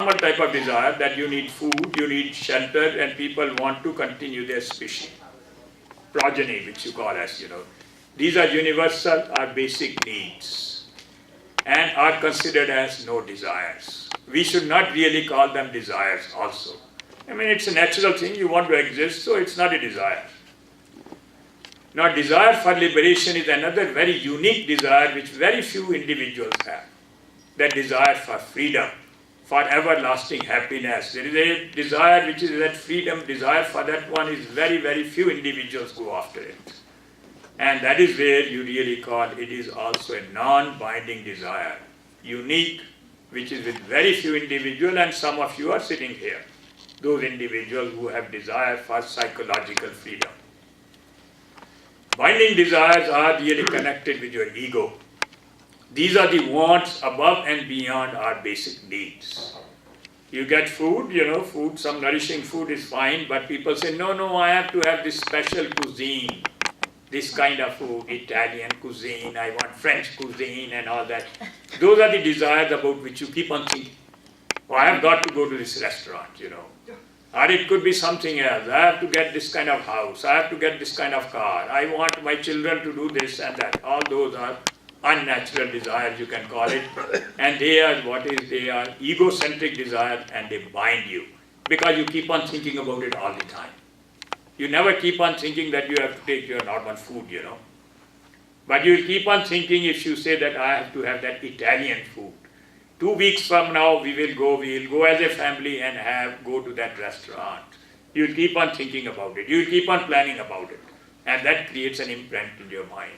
normal type of desire that you need food, you need shelter, and people want to continue their species. Progeny, which you call as, These are universal or basic needs and are considered as no desires. We should not really call them desires also. I mean, it's a natural thing, you want to exist, so it's not a desire. Now, desire for liberation is another very unique desire which very few individuals have. That desire for freedom, for everlasting happiness. There is a desire which is that freedom, desire for that one is very, very few individuals go after it. And that is where you really call it is also a non-binding desire, unique, which is with very few individuals, and some of you are sitting here. Those individuals who have desire for psychological freedom. Binding desires are really connected with your ego. These are the wants above and beyond our basic needs. You get food, food, some nourishing food is fine, but people say, no, I have to have this special cuisine, this kind of food, Italian cuisine, I want French cuisine and all that. Those are the desires about which you keep on thinking. Oh, I have got to go to this restaurant, Or it could be something else. I have to get this kind of house. I have to get this kind of car. I want my children to do this and that. All those are unnatural desires, you can call it. And they are egocentric desires, and they bind you. Because you keep on thinking about it all the time. You never keep on thinking that you have to take your normal food, But you keep on thinking if you say that I have to have that Italian food. 2 weeks from now, we'll go as a family and go to that restaurant. You'll keep on thinking about it. You'll keep on planning about it. And that creates an imprint in your mind.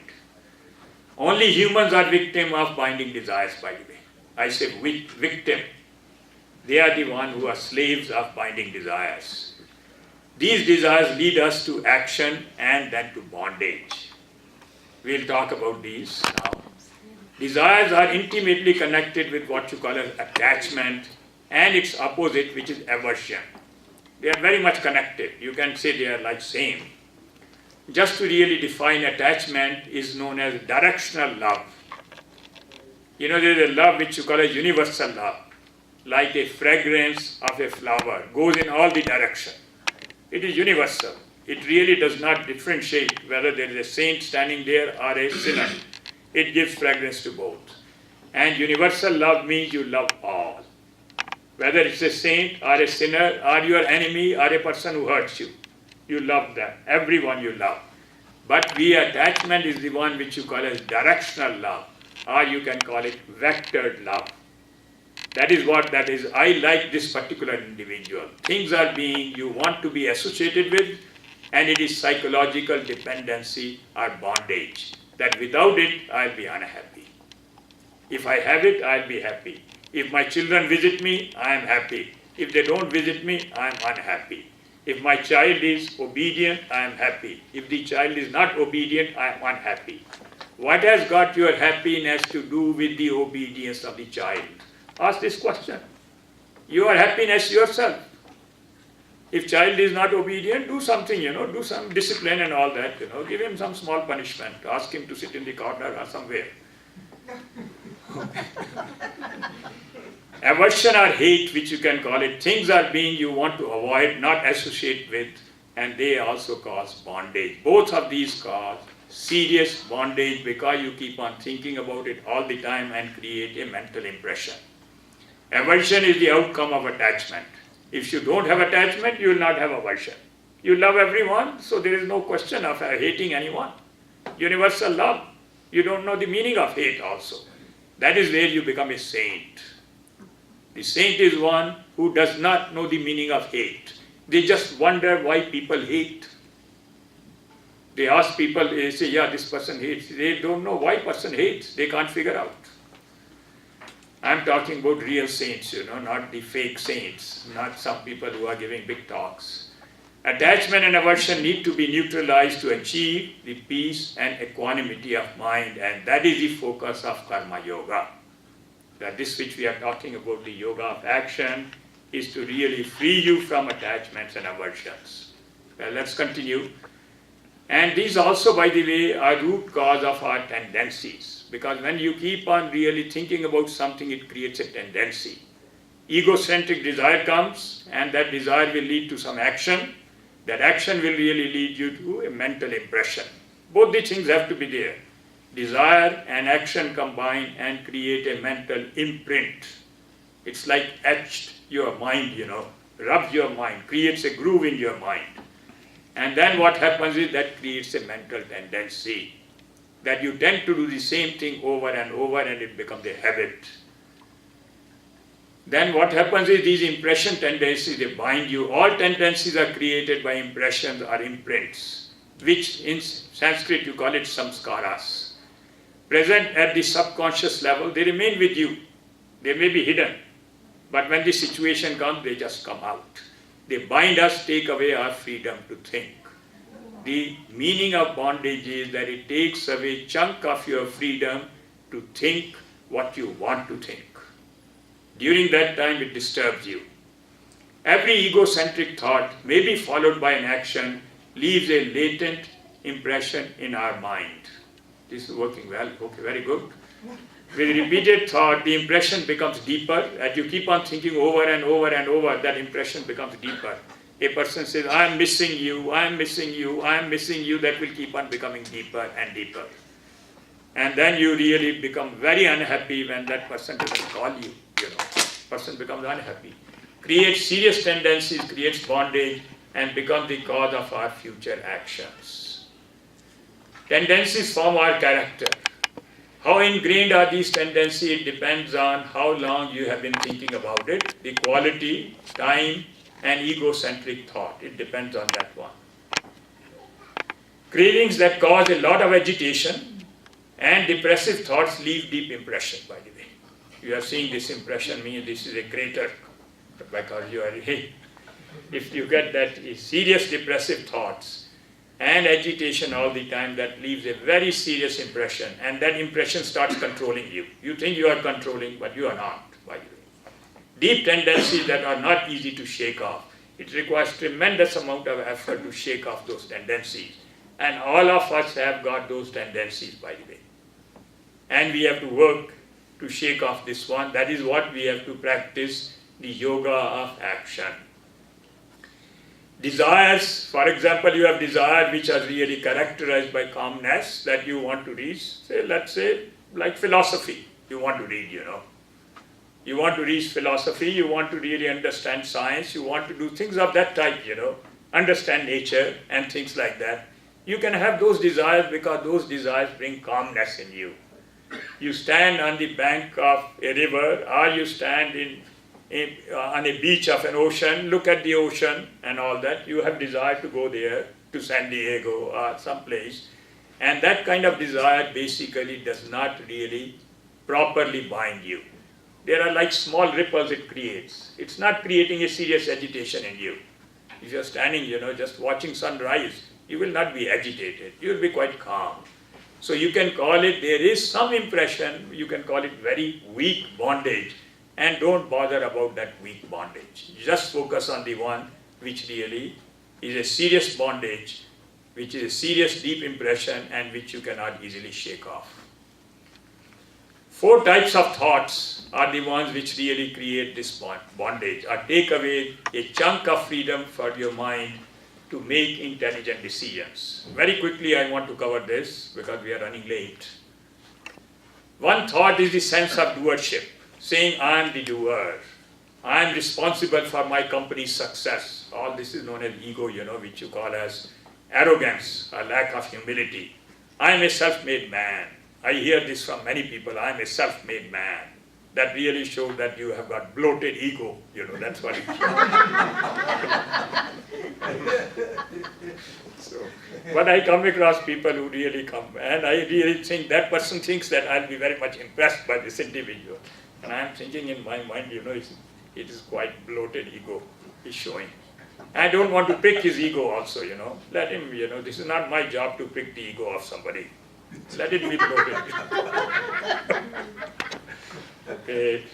Only humans are victim of binding desires, by the way. I say victim. They are the ones who are slaves of binding desires. These desires lead us to action and then to bondage. We'll talk about these now. Desires are intimately connected with what you call as attachment and its opposite, which is aversion. They are very much connected. You can say they are like same. Just to really define attachment is known as directional love. There is a love which you call a universal love. Like a fragrance of a flower, goes in all the direction. It is universal. It really does not differentiate whether there is a saint standing there or a sinner. It gives fragrance to both. And universal love means you love all. Whether it's a saint or a sinner or your enemy or a person who hurts you. You love them. Everyone you love. But the attachment is the one which you call as directional love. Or you can call it vectored love. That is what that is. I like this particular individual. Things are being you want to be associated with, and it is psychological dependency or bondage. That without it, I'll be unhappy. If I have it, I'll be happy. If my children visit me, I am happy. If they don't visit me, I am unhappy. If my child is obedient, I am happy. If the child is not obedient, I am unhappy. What has got your happiness to do with the obedience of the child? Ask this question. Your happiness yourself. If child is not obedient, do something, do some discipline and all that, give him some small punishment. Ask him to sit in the corner or somewhere. Aversion or hate, which you can call it, things are being you want to avoid, not associate with, and they also cause bondage. Both of these cause serious bondage because you keep on thinking about it all the time and create a mental impression. Aversion is the outcome of attachment. If you don't have attachment, you will not have aversion. You love everyone, so there is no question of hating anyone. Universal love. You don't know the meaning of hate also. That is where you become a saint. The saint is one who does not know the meaning of hate. They just wonder why people hate. They ask people, they say, yeah, this person hates. They don't know why person hates. They can't figure out. I'm talking about real saints, not the fake saints, not some people who are giving big talks. Attachment and aversion need to be neutralized to achieve the peace and equanimity of mind, and that is the focus of Karma Yoga. That this which we are talking about, the yoga of action, is to really free you from attachments and aversions. Well, let's continue. And these also, by the way, are root cause of our tendencies. Because when you keep on really thinking about something, it creates a tendency. Egocentric desire comes, and that desire will lead to some action. That action will really lead you to a mental impression. Both the things have to be there. Desire and action combine and create a mental imprint. It's like etched your mind, rubs your mind, creates a groove in your mind. And then what happens is that creates a mental tendency that you tend to do the same thing over and over, and it becomes a habit. Then what happens is these impression tendencies, they bind you. All tendencies are created by impressions or imprints, which in Sanskrit you call it samskaras. Present at the subconscious level, they remain with you. They may be hidden, but when the situation comes, they just come out. They bind us, take away our freedom to think. The meaning of bondage is that it takes away a chunk of your freedom to think what you want to think. During that time, it disturbs you. Every egocentric thought, maybe followed by an action, leaves a latent impression in our mind. This is working well. Okay, very good. With repeated thought, the impression becomes deeper. As you keep on thinking over and over and over, that impression becomes deeper. A person says, I am missing you, I am missing you, I am missing you. That will keep on becoming deeper and deeper. And then you really become very unhappy when that person doesn't call you. Person becomes unhappy. Creates serious tendencies, creates bondage, and becomes the cause of our future actions. Tendencies form our character. How ingrained are these tendencies? It depends on how long you have been thinking about it, the quality, time, and egocentric thought. It depends on that one. Cravings that cause a lot of agitation and depressive thoughts leave deep impression, by the way. You are seeing this impression means this is a crater, because you are, if you get that serious depressive thoughts and agitation all the time, that leaves a very serious impression, and that impression starts controlling you. You think you are controlling, but you are not, by the way. Deep tendencies that are not easy to shake off. It requires tremendous amount of effort to shake off those tendencies. And all of us have got those tendencies, by the way. And we have to work to shake off this one. That is what we have to practice, the yoga of action. Desires, for example, you have desires which are really characterized by calmness that you want to reach. Say, let's say, like philosophy, you want to read, You want to reach philosophy, you want to really understand science, you want to do things of that type, understand nature and things like that. You can have those desires because those desires bring calmness in you. You stand on the bank of a river, or you stand on a beach of an ocean, look at the ocean and all that. You have desire to go there, to San Diego or someplace. And that kind of desire basically does not really properly bind you. There are like small ripples it creates. It's not creating a serious agitation in you. If you're standing, just watching sunrise, you will not be agitated. You will be quite calm. So you can call it, there is some impression, you can call it very weak bondage, and don't bother about that weak bondage. Just focus on the one which really is a serious bondage, which is a serious deep impression and which you cannot easily shake off. 4 types of thoughts are the ones which really create this bondage, or take away a chunk of freedom for your mind to make intelligent decisions. Very quickly I want to cover this because we are running late. One thought is the sense of doership, saying I am the doer. I am responsible for my company's success. All this is known as ego, which you call as arrogance or lack of humility. I am a self-made man. I hear this from many people, I am a self-made man. That really shows that you have got bloated ego, that's what it shows. So, but I come across people who really come, and I really think that person thinks that I'll be very much impressed by this individual. And I'm thinking in my mind, it is quite bloated ego he's showing. I don't want to prick his ego also, Let him, this is not my job to prick the ego of somebody. Let it be bloated. Okay.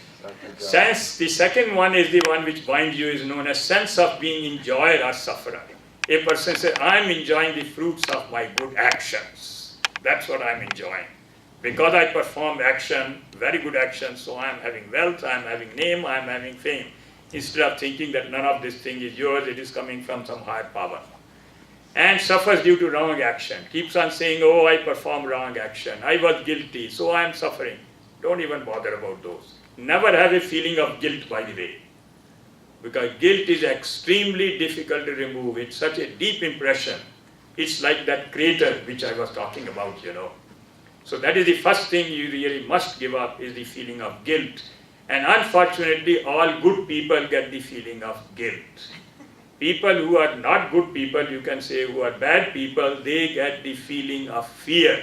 Sense, the second one is the one which binds you, is known as sense of being enjoyer or sufferer. A person says, I'm enjoying the fruits of my good actions. That's what I'm enjoying. Because I performed action, very good action, so I'm having wealth, I'm having name, I'm having fame. instead of thinking that none of this thing is yours, it is coming from some higher power. And suffers due to wrong action. Keeps on saying, oh, I performed wrong action. I was guilty, so I am suffering. Don't even bother about those. Never have a feeling of guilt, by the way. Because guilt is extremely difficult to remove. It's such a deep impression. It's like that crater which I was talking about, So that is the first thing you really must give up, is the feeling of guilt. And unfortunately, all good people get the feeling of guilt. People who are not good people, you can say, who are bad people, they get the feeling of fear.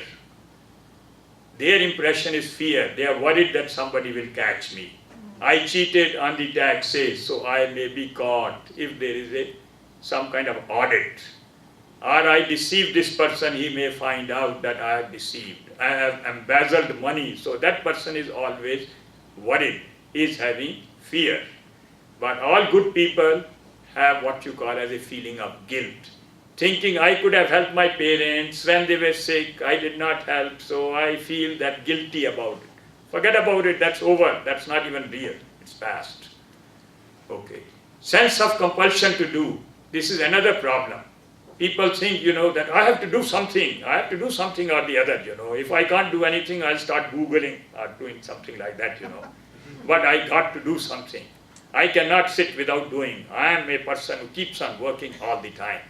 Their impression is fear. They are worried that somebody will catch me. I cheated on the taxes, so I may be caught if there is some kind of audit. Or I deceived this person, he may find out that I have deceived. I have embezzled money, so that person is always worried, is having fear. But all good people have what you call as a feeling of guilt. Thinking I could have helped my parents when they were sick, I did not help, so I feel that guilty about it. Forget about it, that's over, that's not even real, it's past. Okay. Sense of compulsion to do, this is another problem. People think, that I have to do something or the other, If I can't do anything, I'll start Googling or doing something like that, But I got to do something. I cannot sit without doing. I am a person who keeps on working all the time.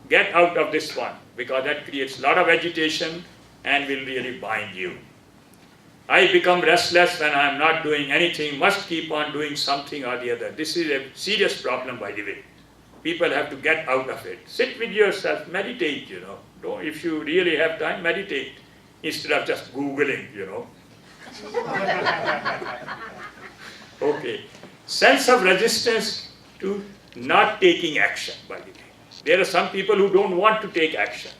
Get out of this one, because that creates a lot of agitation and will really bind you. I become restless when I am not doing anything, must keep on doing something or the other. This is a serious problem, by the way. People have to get out of it. Sit with yourself, meditate, If you really have time, meditate, instead of just Googling, Okay. Sense of resistance to not taking action, by the way. There are some people who don't want to take action,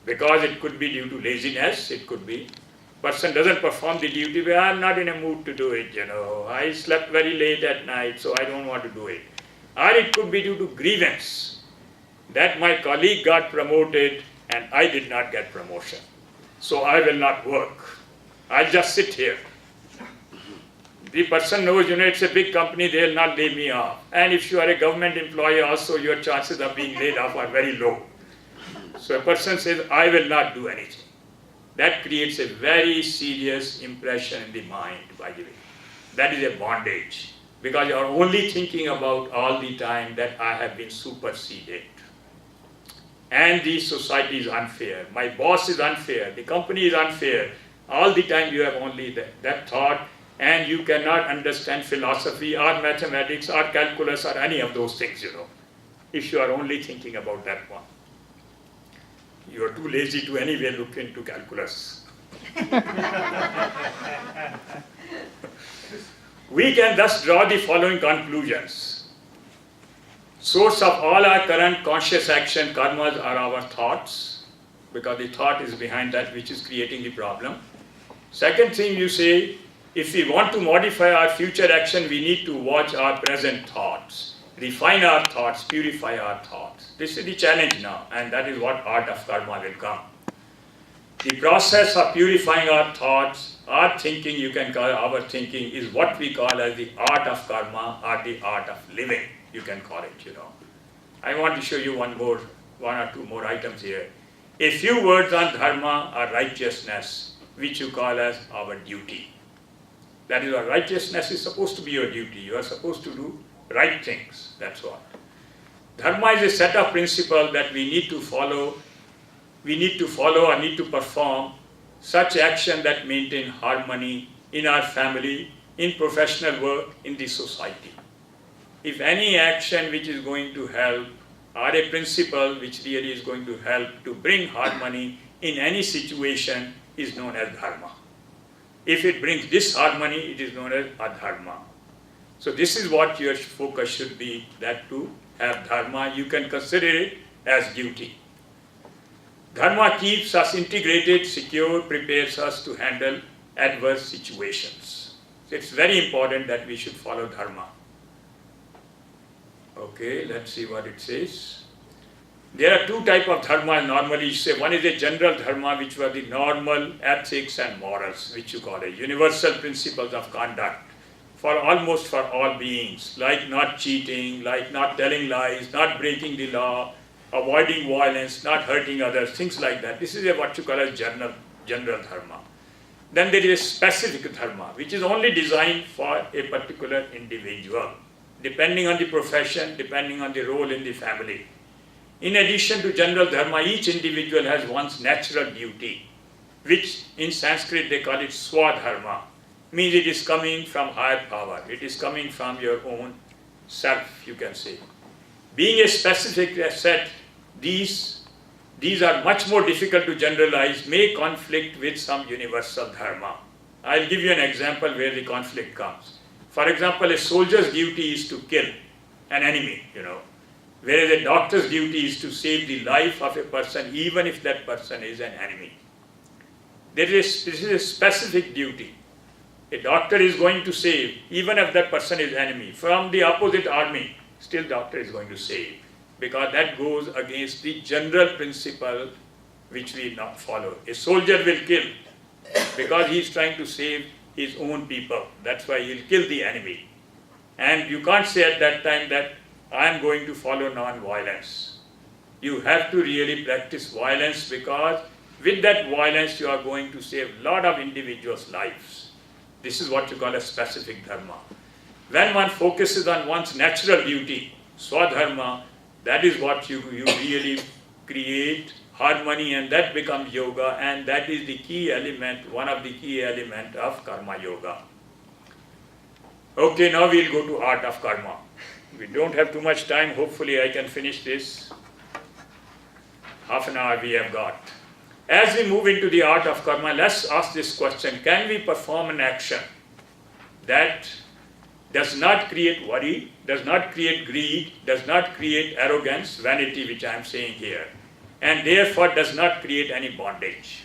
because it could be due to laziness, it could be person doesn't perform the duty, but I'm not in a mood to do it, I slept very late at night, so I don't want to do it. Or it could be due to grievance, that my colleague got promoted and I did not get promotion, so I will not work. I'll just sit here. The person knows, it's a big company, they'll not lay me off. And if you are a government employee also, your chances of being laid off are very low. So a person says, I will not do anything. That creates a very serious impression in the mind, by the way. That is a bondage, because you are only thinking about all the time that I have been superseded. And the society is unfair. My boss is unfair. The company is unfair. All the time you have only that thought, and you cannot understand philosophy or mathematics or calculus or any of those things, if you are only thinking about that one. You are too lazy to anyway look into calculus. We can thus draw the following conclusions. Source of all our current conscious action, karmas, are our thoughts, because the thought is behind that which is creating the problem. Second thing you say, if we want to modify our future action, we need to watch our present thoughts, refine our thoughts, purify our thoughts. This is the challenge now, and that is what art of karma will come. The process of purifying our thoughts, our thinking, you can call our thinking, is what we call as the art of karma or the art of living, you can call it, I want to show you one or two more items here. A few words on dharma or righteousness, which you call as our duty. That is, our righteousness is supposed to be your duty. You are supposed to do right things, that's what. Dharma is a set of principles that we need to follow. We need to follow or need to perform such action that maintain harmony in our family, in professional work, in the society. If any action which is going to help, or a principle which really is going to help to bring harmony in any situation, is known as dharma. If it brings disharmony, it is known as adharma. So this is what your focus should be, that to have dharma, you can consider it as duty. Dharma keeps us integrated, secure, prepares us to handle adverse situations. So it's very important that we should follow dharma. Okay, let's see what it says. There are two types of dharma normally. You say one is a general dharma, which were the normal ethics and morals, which you call it, universal principles of conduct almost for all beings, like not cheating, like not telling lies, not breaking the law, avoiding violence, not hurting others, things like that. This is what you call as general dharma. Then there is a specific dharma, which is only designed for a particular individual, depending on the profession, depending on the role in the family. In addition to general dharma, each individual has one's natural duty, which in Sanskrit they call it swadharma. Means it is coming from higher power. It is coming from your own self, you can say. Being a specific set, these are much more difficult to generalize, may conflict with some universal dharma. I'll give you an example where the conflict comes. For example, a soldier's duty is to kill an enemy, whereas a doctor's duty is to save the life of a person, even if that person is an enemy. This is a specific duty. A doctor is going to save, even if that person is enemy. From the opposite army, still doctor is going to save. Because that goes against the general principle which we not follow. A soldier will kill because he is trying to save his own people. That's why he'll kill the enemy. And you can't say at that time that I am going to follow non-violence. You have to really practice violence, because with that violence you are going to save a lot of individuals' lives. This is what you call a specific dharma. When one focuses on one's natural duty, swadharma, that is what you really create harmony, and that becomes yoga, and that is the key element, one of the key elements of karma yoga. Okay, now we'll go to art of karma. We don't have too much time. Hopefully I can finish this. Half an hour we have got. As we move into the art of karma, let's ask this question: can we perform an action that does not create worry, does not create greed, does not create arrogance, vanity, which I am saying here, and therefore does not create any bondage?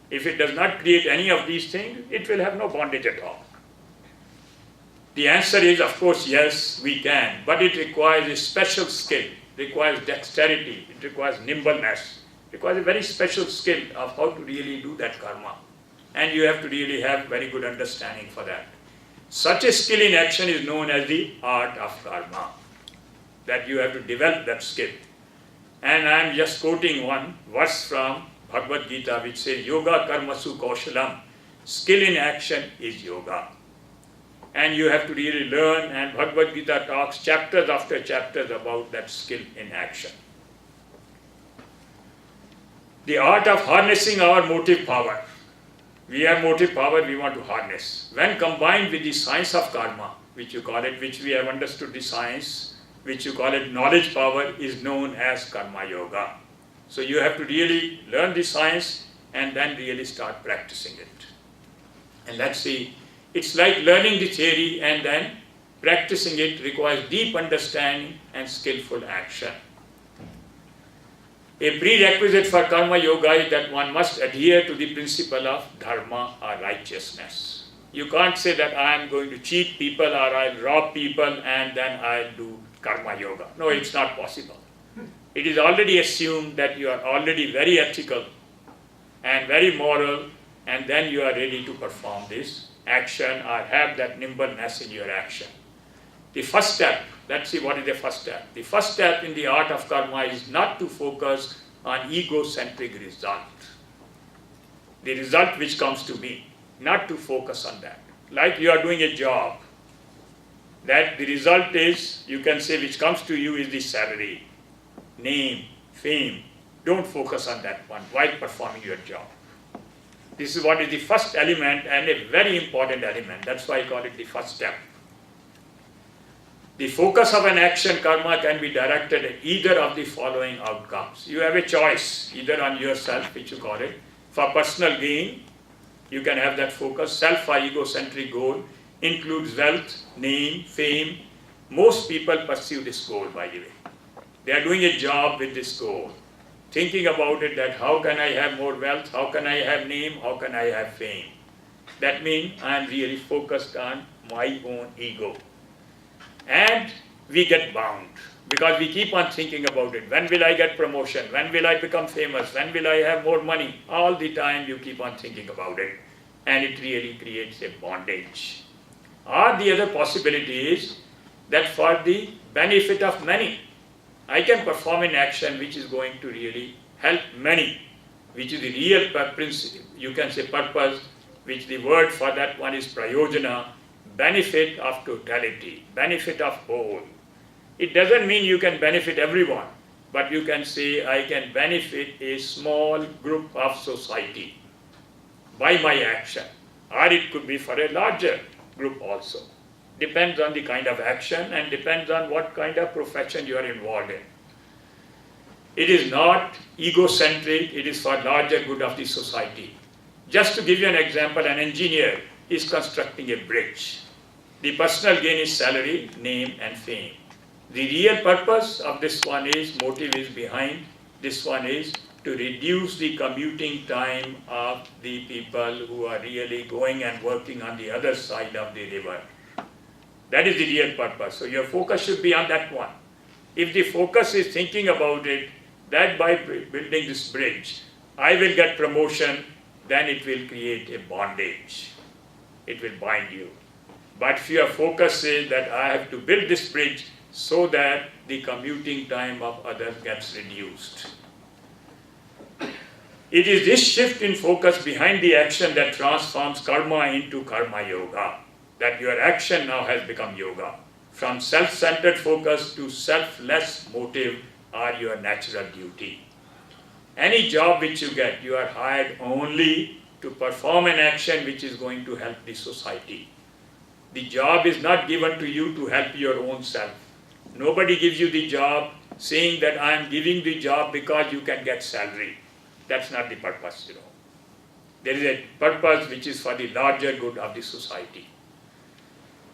If it does not create any of these things, it will have no bondage at all. The answer is, of course, yes, we can, but it requires a special skill, requires dexterity, it requires nimbleness. Requires a very special skill of how to really do that karma. And you have to really have very good understanding for that. Such a skill in action is known as the art of karma. That you have to develop that skill. And I am just quoting one verse from Bhagavad Gita which says, Yoga karmasu kaushalam. Skill in action is yoga. And you have to really learn, and Bhagavad Gita talks chapters after chapters about that skill in action. The art of harnessing our motive power. We have motive power we want to harness. When combined with the science of karma, which you call it, which we have understood the science, which you call it knowledge power, is known as karma yoga. So you have to really learn the science and then really start practicing it. And let's see, it's like learning the theory and then practicing it requires deep understanding and skillful action. A prerequisite for karma yoga is that one must adhere to the principle of dharma or righteousness. You can't say that I am going to cheat people or I'll rob people and then I'll do karma yoga. No, it's not possible. It is already assumed that you are already very ethical and very moral, and then you are ready to perform this action or have that nimbleness in your action. The first step, let's see what is the first step. The first step in the art of karma is not to focus on egocentric result. The result which comes to me, not to focus on that. Like you are doing a job, that the result is, you can say, which comes to you is the salary, name, fame. Don't focus on that one while performing your job. This is what is the first element, and a very important element. That's why I call it the first step. The focus of an action karma can be directed at either of the following outcomes. You have a choice, either on yourself, which you call it. For personal gain, you can have that focus. Self or egocentric goal includes wealth, name, fame. Most people pursue this goal, by the way. They are doing a job with this goal, thinking about it, that how can I have more wealth, how can I have name, how can I have fame. That means I am really focused on my own ego. And we get bound because we keep on thinking about it. When will I get promotion? When will I become famous? When will I have more money? All the time you keep on thinking about it, and it really creates a bondage. Or the other possibility is that for the benefit of many, I can perform an action which is going to really help many, which is the real purpose, you can say purpose, which the word for that one is prayojana, benefit of totality, benefit of whole. It doesn't mean you can benefit everyone, but you can say I can benefit a small group of society by my action, or it could be for a larger group also. Depends on the kind of action and depends on what kind of profession you are involved in. It is not egocentric, it is for larger good of the society. Just to give you an example, an engineer is constructing a bridge. The personal gain is salary, name and fame. The real purpose of this one is, motive is behind this one is to reduce the commuting time of the people who are really going and working on the other side of the river. That is the real purpose. So your focus should be on that one. If the focus is thinking about it, that by building this bridge, I will get promotion, then it will create a bondage. It will bind you. But if your focus is that I have to build this bridge so that the commuting time of others gets reduced. It is this shift in focus behind the action that transforms karma into karma yoga. That your action now has become yoga. From self-centered focus to selfless motive are your natural duty. Any job which you get, you are hired only to perform an action which is going to help the society. The job is not given to you to help your own self. Nobody gives you the job saying that I am giving the job because you can get salary. That's not the purpose, There is a purpose which is for the larger good of the society.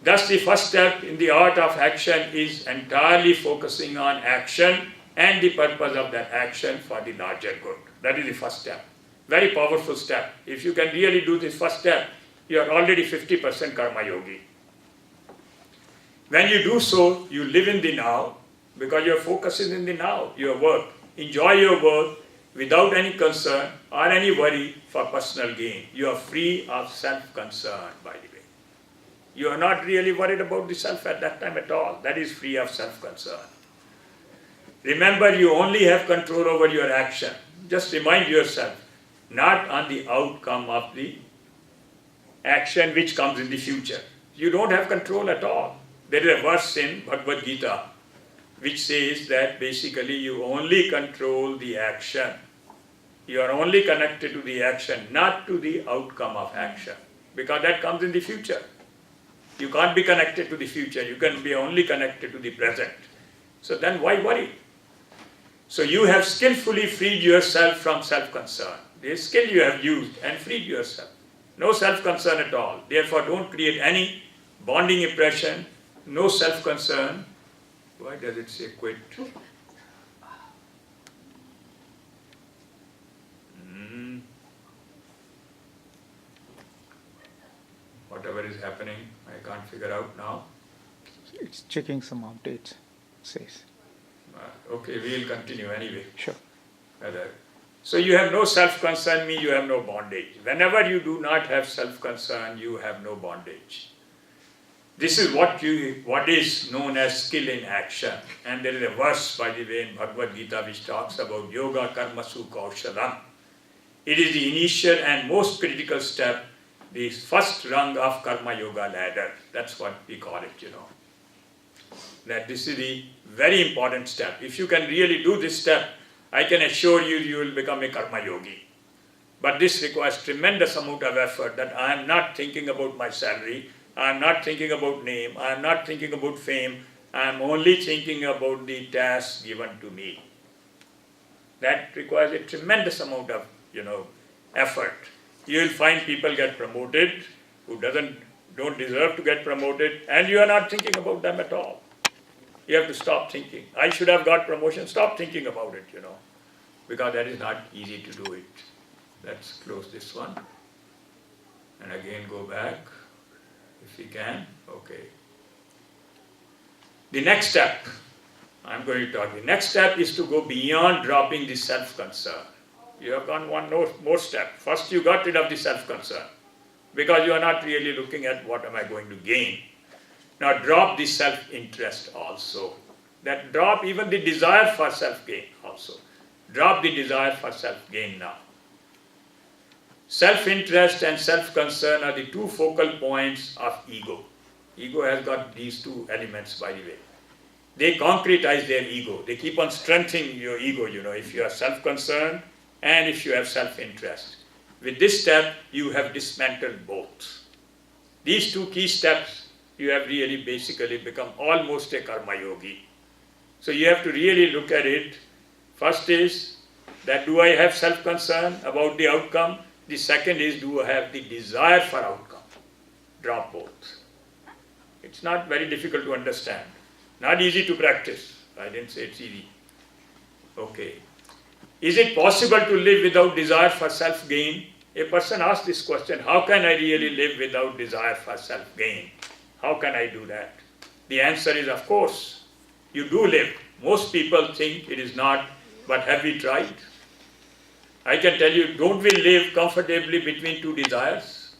Thus, the first step in the art of action is entirely focusing on action and the purpose of that action for the larger good. That is the first step. Very powerful step. If you can really do this first step, you are already 50% karma yogi. When you do so, you live in the now because your focus is in the now, your work. Enjoy your work without any concern or any worry for personal gain. You are free of self-concern, by the way. You are not really worried about the self at that time at all. That is free of self-concern. Remember, you only have control over your action. Just remind yourself, not on the outcome of the action which comes in the future. You don't have control at all. There is a verse in Bhagavad Gita which says that basically you only control the action. You are only connected to the action, not to the outcome of action, because that comes in the future. You can't be connected to the future, you can be only connected to the present. So then why worry? So you have skillfully freed yourself from self-concern. The skill you have used and freed yourself. No self-concern at all. Therefore don't create any bonding impression, no self-concern. Why does it say quit? Whatever is happening, I can't figure out now. It's checking some updates, says. Okay, we'll continue anyway. Sure. So you have no self-concern, means you have no bondage. Whenever you do not have self-concern, you have no bondage. This is what is known as skill in action. And there is a verse, by the way, in Bhagavad Gita which talks about yoga karmasu kaushalam. It is the initial and most critical step, the first rung of karma yoga ladder. That's what we call it, That this is the very important step. If you can really do this step, I can assure you, you will become a karma yogi. But this requires tremendous amount of effort that I am not thinking about my salary, I am not thinking about name, I am not thinking about fame, I am only thinking about the task given to me. That requires a tremendous amount of, effort. You will find people get promoted who don't deserve to get promoted, and you are not thinking about them at all. You have to stop thinking. I should have got promotion. Stop thinking about it, because that is not easy to do it. Let's close this one. And again go back, if we can. Okay. The next step, I'm going to talk. The next step is to go beyond dropping the self-concern. You have gone one more step. First you got rid of the self-concern. because you are not really looking at what am I going to gain. Now drop the self-interest also. That drop even the desire for self-gain also. Drop the desire for self-gain now. Self-interest and self-concern are the two focal points of ego. Ego has got these two elements, by the way. They concretize their ego. They keep on strengthening your ego, if you are self-concerned and if you have self-interest. With this step, you have dismantled both. These two key steps, you have really basically become almost a karma yogi. So you have to really look at it. First is that do I have self-concern about the outcome? The second is, do I have the desire for outcome? Drop both. It's not very difficult to understand. Not easy to practice. I didn't say it's easy. Okay. Is it possible to live without desire for self-gain? A person asks this question, how can I really live without desire for self-gain? How can I do that? The answer is, of course, you do live. Most people think it is not, but have we tried? I can tell you, don't we live comfortably between two desires?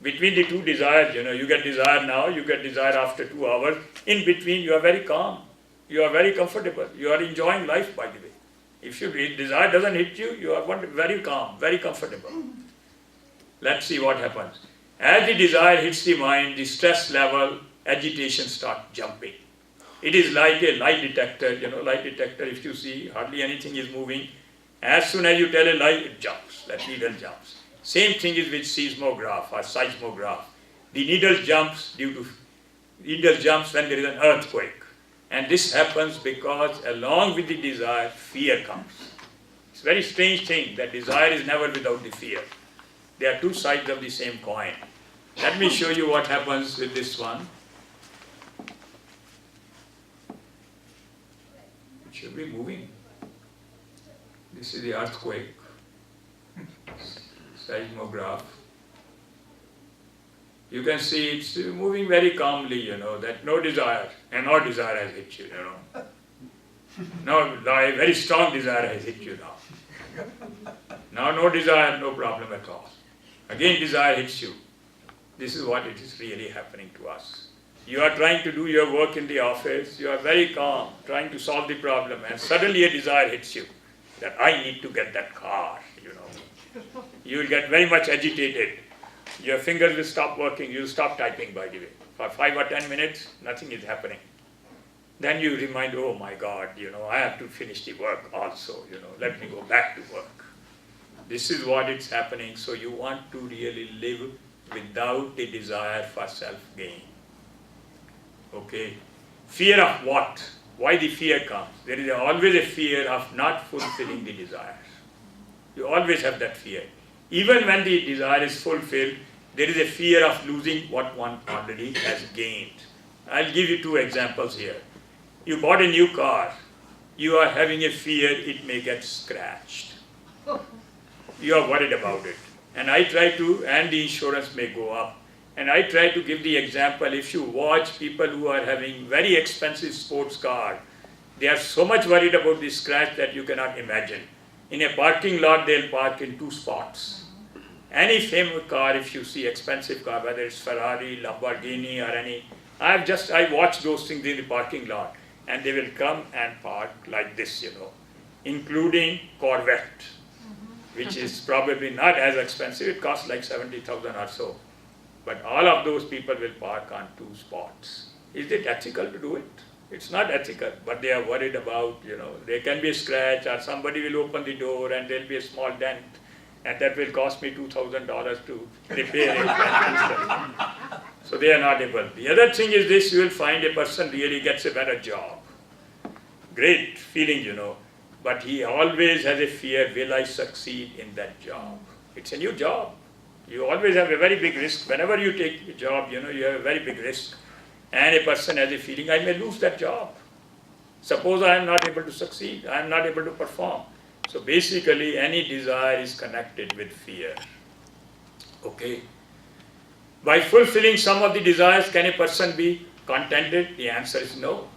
Between the two desires, you get desire now, you get desire after 2 hours. In between, you are very calm. You are very comfortable. You are enjoying life, by the way. If desire doesn't hit you, you are very calm, very comfortable. Let's see what happens. As the desire hits the mind, the stress level, agitation starts jumping. It is like a lie detector. Lie detector, if you see, hardly anything is moving. As soon as you tell a lie, it jumps. That needle jumps. Same thing is with seismograph or seismograph. The needle jumps when there is an earthquake. And this happens because along with the desire, fear comes. It's a very strange thing that desire is never without the fear. They are two sides of the same coin. Let me show you what happens with this one. It should be moving. This is the earthquake. Seismograph. You can see it's moving very calmly, that no desire, and no desire has hit you, No, a very strong desire has hit you now. Now no desire, no problem at all. Again desire hits you. This is what it is really happening to us. You are trying to do your work in the office, you are very calm, trying to solve the problem, and suddenly a desire hits you, that I need to get that car, You will get very much agitated. Your fingers will stop working, you will stop typing, by the way. For 5 or 10 minutes, nothing is happening. Then you remind, oh my God, I have to finish the work also, let me go back to work. This is what is happening. So you want to really live without the desire for self-gain. Okay? Fear of what? Why the fear comes? There is always a fear of not fulfilling the desires. You always have that fear. Even when the desire is fulfilled, there is a fear of losing what one already has gained. I'll give you 2 examples here. You bought a new car. You are having a fear it may get scratched. You are worried about it. And the insurance may go up. And I try to give the example, if you watch people who are having very expensive sports car, they are so much worried about the scratch that you cannot imagine. In a parking lot, they'll park in 2 spots. Any famous car, if you see expensive car, whether it's Ferrari, Lamborghini or any, I watch those things in the parking lot, and they will come and park like this, including Corvette, which is probably not as expensive. It costs like 70,000 or so. But all of those people will park on 2 spots. Is it ethical to do it? It's not ethical, but they are worried about, there can be a scratch or somebody will open the door and there'll be a small dent and that will cost me $2,000 to repair it. So they are not able. The other thing is this, you will find a person really gets a better job. Great feeling, but he always has a fear, will I succeed in that job? It's a new job. You always have a very big risk. Whenever you take a job, you have a very big risk. And a person has a feeling, I may lose that job. Suppose I am not able to succeed, I am not able to perform. So basically, any desire is connected with fear. Okay? By fulfilling some of the desires, can a person be contented? The answer is no.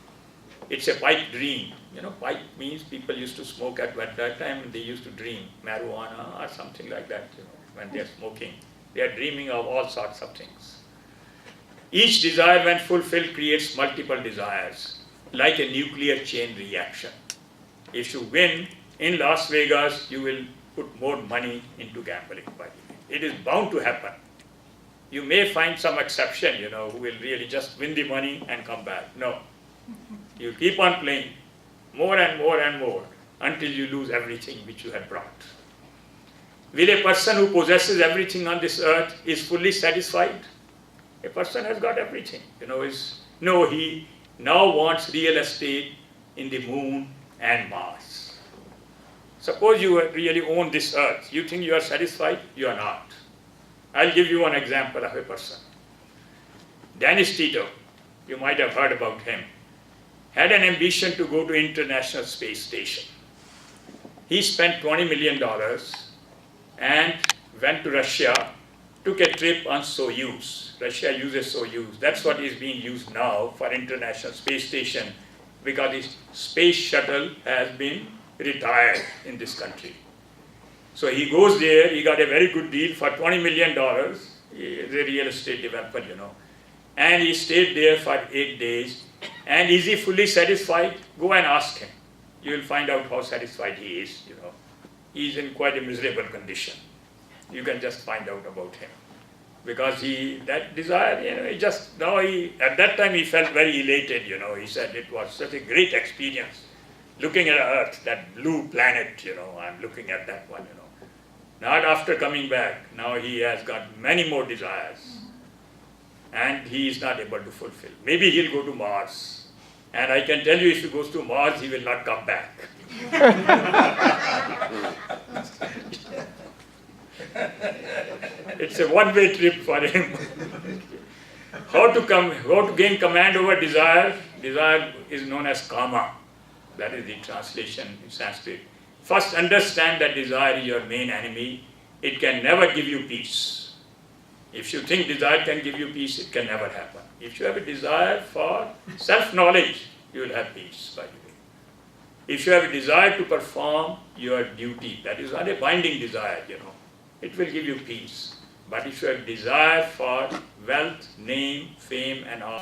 It's a pipe dream. Pipe means people used to smoke at that time, they used to dream marijuana or something like that, when they're smoking. They are dreaming of all sorts of things. Each desire, when fulfilled, creates multiple desires, like a nuclear chain reaction. If you win in Las Vegas, you will put more money into gambling. By the way. It is bound to happen. You may find some exception, who will really just win the money and come back. No. You keep on playing more and more and more until you lose everything which you had brought. Will a person who possesses everything on this earth is fully satisfied? A person has got everything. No, he now wants real estate in the moon and Mars. Suppose you really own this earth. You think you are satisfied? You are not. I'll give you one example of a person. Dennis Tito, you might have heard about him, had an ambition to go to International Space Station. He spent $20 million and went to Russia, took a trip on Soyuz. Russia uses Soyuz. That's what is being used now for International Space Station because the space shuttle has been retired in this country. So he goes there, he got a very good deal for $20 million. He is a real estate developer, And he stayed there for 8 days. And is he fully satisfied? Go and ask him. You will find out how satisfied he is, He is in quite a miserable condition. You can just find out about him. Because that desire, at that time he felt very elated, He said it was such a great experience. Looking at Earth, that blue planet, I'm looking at that one, Not after coming back. Now he has got many more desires. And he is not able to fulfill. Maybe he'll go to Mars. And I can tell you if he goes to Mars, he will not come back. It's a one-way trip for him. How to gain command over desire? Desire is known as kama. That is the translation in Sanskrit. First, understand that desire is your main enemy. It can never give you peace. If you think desire can give you peace, it can never happen. If you have a desire for self-knowledge, you will have peace, by the way. If you have a desire to perform your duty, that is not a binding desire, it will give you peace. But if you have desire for wealth, name, fame, and all,